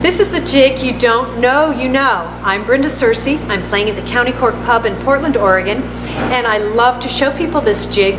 This is a jig you don't know you know. I'm Brenda Searcy. I'm playing at the County Cork Pub in Portland, Oregon, and I love to show people this jig.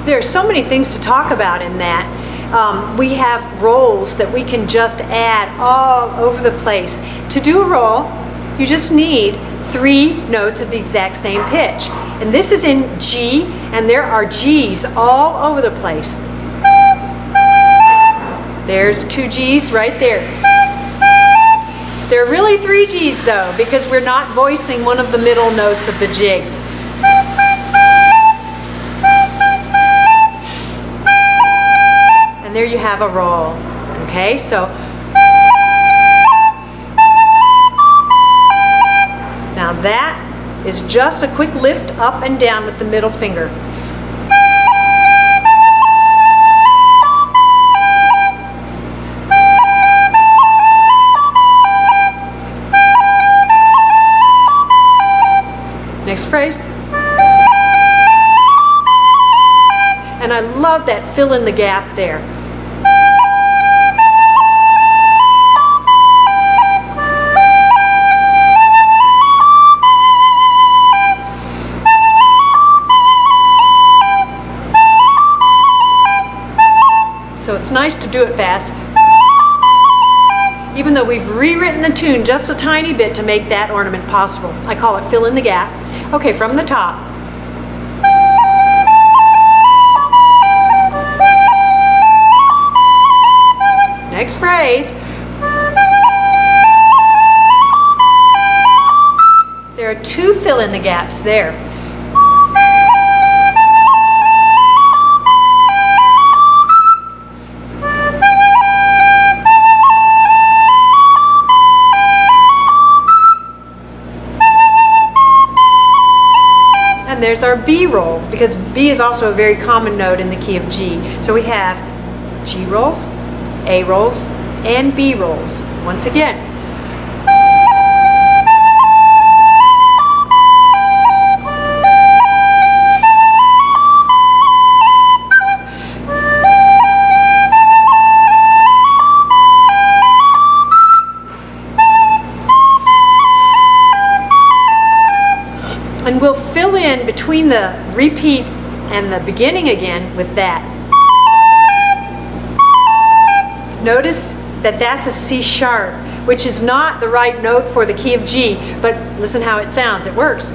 There are so many things to talk about in that. We have rolls that we can just add all over the place. To do a roll, you just need 3 notes of the exact same pitch. And this is in G, and there are G's all over the place. There's 2 G's right there. There are really 3 G's though, because we're not voicing one of the middle notes of the jig. There you have a roll. Okay, so now that is just a quick lift up and down with the middle finger. Next phrase. And I love that fill in the gap there. So it's nice to do it fast, even though we've rewritten the tune just a tiny bit to make that ornament possible. I call it fill in the gap. Okay, from the top. Next phrase. There are 2 fill in the gaps there. And there's our B roll, because B is also a very common note in the key of G. So we have G rolls, A rolls, and B rolls. Once again. And we'll fill in between the repeat and the beginning again with that. Notice that that's a C sharp, which is not the right note for the key of G, but listen how it sounds. It works.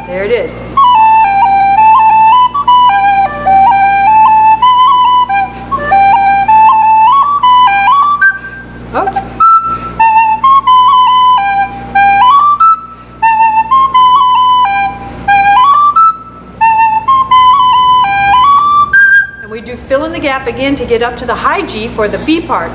There it is. We do fill in the gap again to get up to the high G for the B part.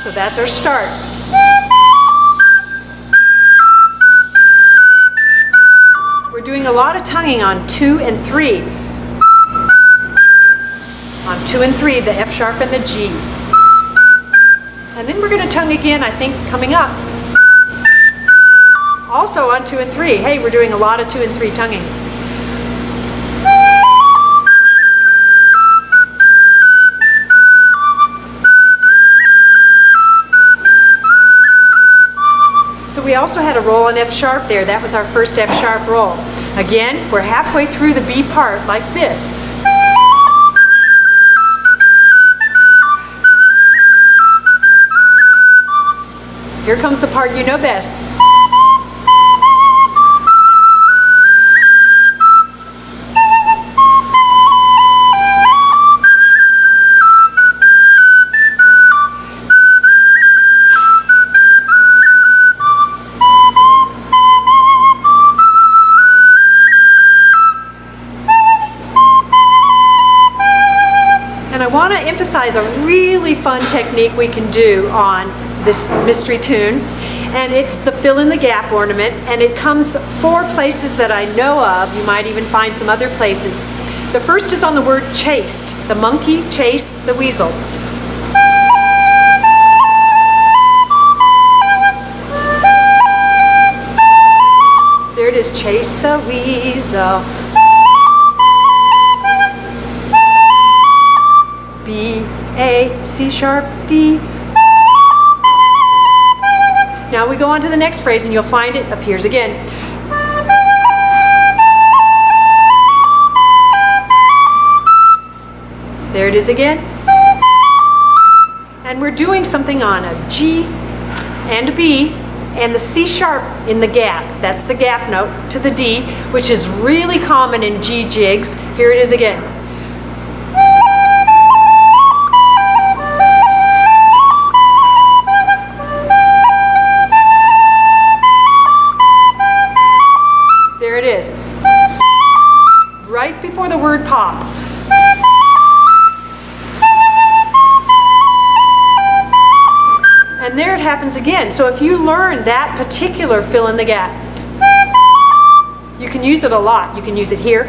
So that's our start. We're doing a lot of tonguing on 2 and 3. On 2 and 3, the F sharp and the G. And then we're going to tongue again, I think, coming up. Also on 2 and 3. Hey, we're doing a lot of 2 and 3 tonguing. we also had a roll on F sharp there. That was our first F sharp roll. Again, we're halfway through the B part like this. Here comes the part you know best. And I want to emphasize a really fun technique we can do on this mystery tune, and it's the fill in the gap ornament, and it comes 4 places that I know of. You might even find some other places. The first is on the word chased. The monkey chased the weasel. There it is, chase the weasel. B, A, C sharp, D. Now we go on to the next phrase and you'll find it appears again. There it is again. And we're doing something on a G and a B and the C sharp in the gap. That's the gap note to the D, which is really common in G jigs. Here it is again. There it is. Right before the word pop. And there it happens again. So if you learn that particular fill in the gap, you can use it a lot. You can use it here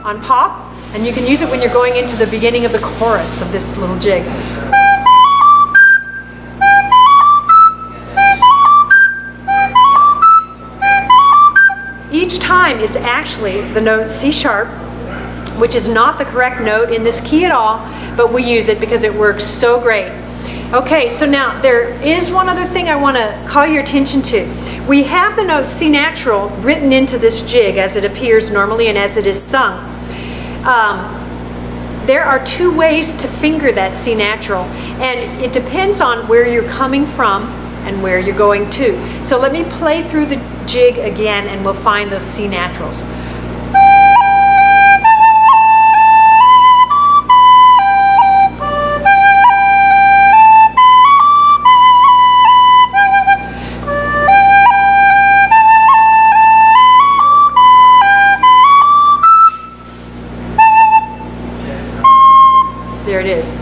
on pop, and you can use it when you're going into the beginning of the chorus of this little jig. Each time it's actually the note C sharp, which is not the correct note in this key at all, but we use it because it works so great. Okay, so now there is one other thing I want to call your attention to. We have the note C natural written into this jig as it appears normally and as it is sung. There are 2 ways to finger that C natural, and it depends on where you're coming from and where you're going to. So let me play through the jig again and we'll find those C naturals. There it is.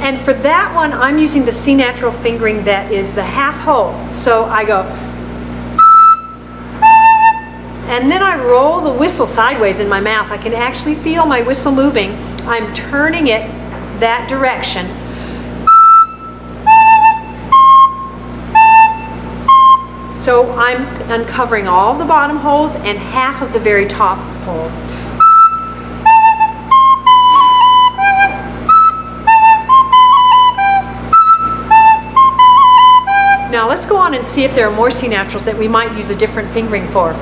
And for that one, I'm using the C natural fingering that is the half hole. So I go, and then I roll the whistle sideways in my mouth. I can actually feel my whistle moving. I'm turning it that direction. So I'm uncovering all the bottom holes and half of the very top hole. Now let's go on and see if there are more C naturals that we might use a different fingering for.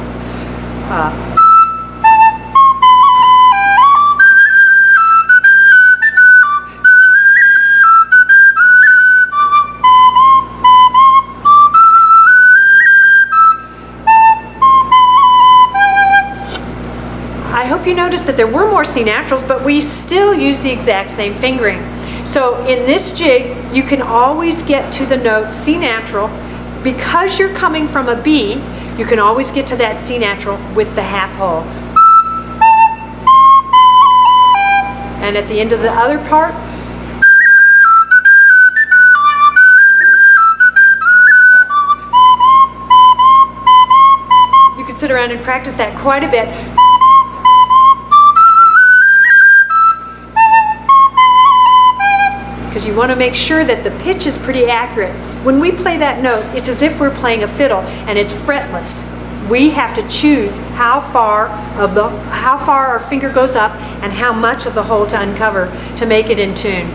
I hope you noticed that there were more C naturals, but we still use the exact same fingering. So in this jig, you can always get to the note C natural. Because you're coming from a B, you can always get to that C natural with the half hole. And at the end of the other part, you can sit around and practice that quite a bit. Because you want to make sure that the pitch is pretty accurate. When we play that note, it's as if we're playing a fiddle and it's fretless. We have to choose how far our finger goes up and how much of the hole to uncover to make it in tune.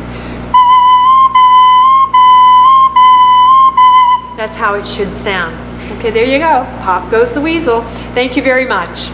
That's how it should sound. Okay, there you go. Pop goes the weasel. Thank you very much.